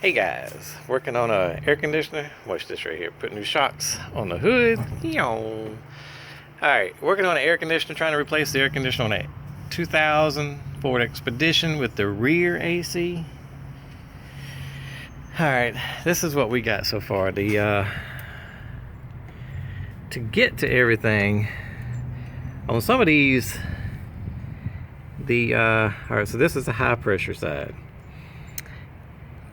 Hey guys, working on a air conditioner. Watch this right here. Put new shocks on the hood. Alright, working on an air conditioner, trying to replace the air conditioner on a 2000 Ford Expedition with the rear AC. Alright, this is what we got so far. To get to everything on some of these, alright, so this is the high pressure side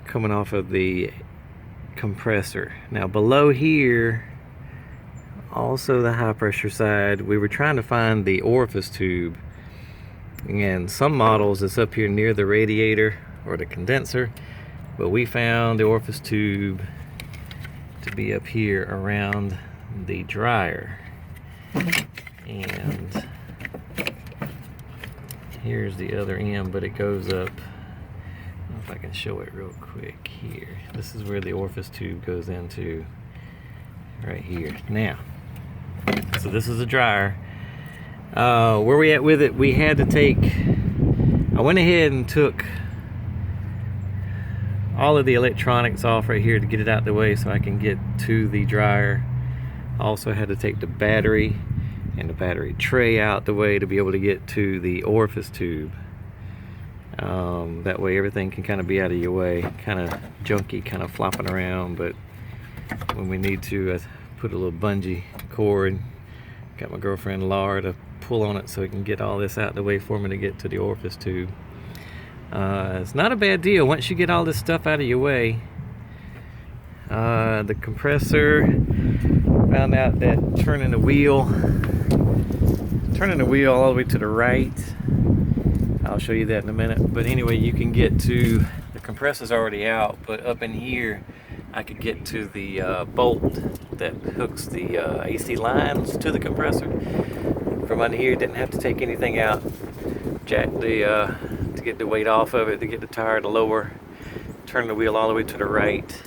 coming off of the compressor. Now below here, also the high pressure side, we were trying to find the orifice tube, and some models it's up here near the radiator or the condenser, but we found the orifice tube to be up here around the dryer. And here's the other end, but it goes up. I don't know if I can show it real quick here. This is where the orifice tube goes into, right here. Now, so this is a dryer. Where we at with it, we had to take, I went ahead and took all of the electronics off right here to get it out the way so I can get to the dryer. I also had to take the battery and the battery tray out the way to be able to get to the orifice tube. That way everything can kind of be out of your way. Kind of junky, kind of flopping around, but when we need to, I put a little bungee cord. Got my girlfriend Laura to pull on it so it can get all this out the way for me to get to the orifice tube. It's not a bad deal once you get all this stuff out of your way. The compressor, found out that turning the wheel all the way to the right, I'll show you that in a minute, but anyway, you can get to, the compressor's already out, but up in here I could get to the bolt that hooks the AC lines to the compressor. From under here, didn't have to take anything out. Jack the to get the weight off of it, to get the tire to lower, turn the wheel all the way to the right,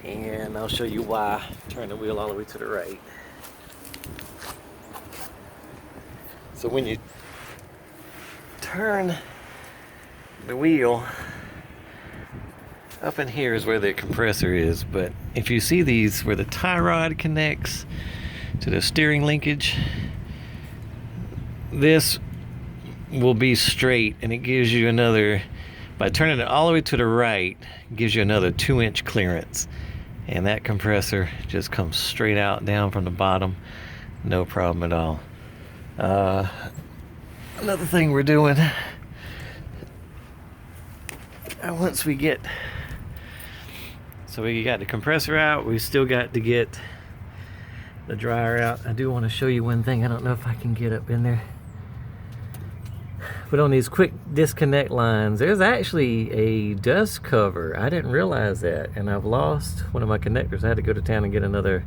and I'll show you why. Turn the wheel all the way to the right. So when you turn the wheel, up in here is where the compressor is, but if you see these where the tie rod connects to the steering linkage, this will be straight, and it gives you another, by turning it all the way to the right, gives you another 2-inch clearance, and that compressor just comes straight out down from the bottom, no problem at all. Another thing we're doing, once we get, so we got the compressor out, we still got to get the dryer out. I do want to show you one thing. I don't know if I can get up in there, but on these quick disconnect lines, there's actually a dust cover. I didn't realize that, and I've lost one of my connectors. I had to go to town and get another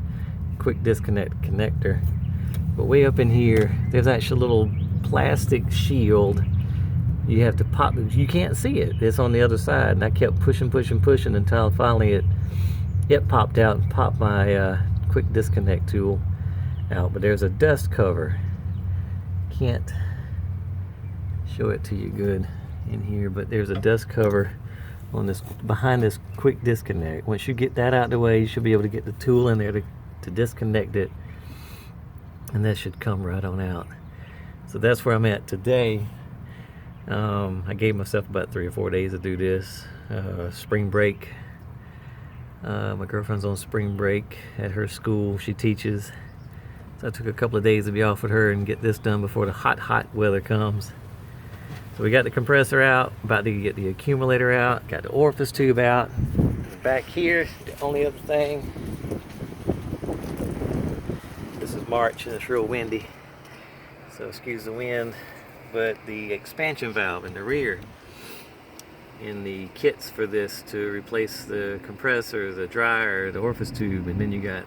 quick disconnect connector. But way up in here, there's actually a little plastic shield. You have to pop it. You can't see it. It's on the other side, and I kept pushing until finally it popped out and popped my quick disconnect tool out. But there's a dust cover. Can't show it to you good in here, but there's a dust cover on this, behind this quick disconnect. Once you get that out the way, you should be able to get the tool in there to disconnect it, and that should come right on out. So that's where I'm at today. I gave myself about 3 or 4 days to do this. Spring break. My girlfriend's on spring break at her school. She teaches. So I took a couple of days to be off with her and get this done before the hot weather comes. So we got the compressor out, about to get the accumulator out, got the orifice tube out. Back here, the only other thing, this is March and it's real windy, so excuse the wind, but the expansion valve in the rear, in the kits for this to replace the compressor, the dryer, the orifice tube, and then you got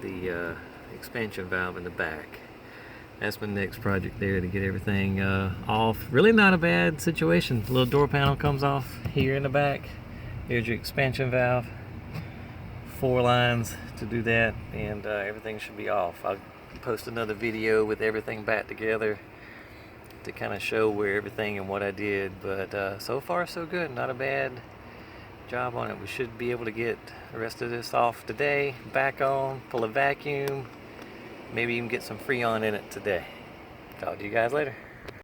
the expansion valve in the back. That's my next project there, to get everything off. Really not a bad situation. The little door panel comes off here in the back. Here's your expansion valve. 4 lines to do that, and everything should be off. I'll post another video with everything back together to kind of show where everything and what I did, but so far so good. Not a bad job on it. We should be able to get the rest of this off today, back on, pull a vacuum, maybe even get some Freon in it today. Talk to you guys later.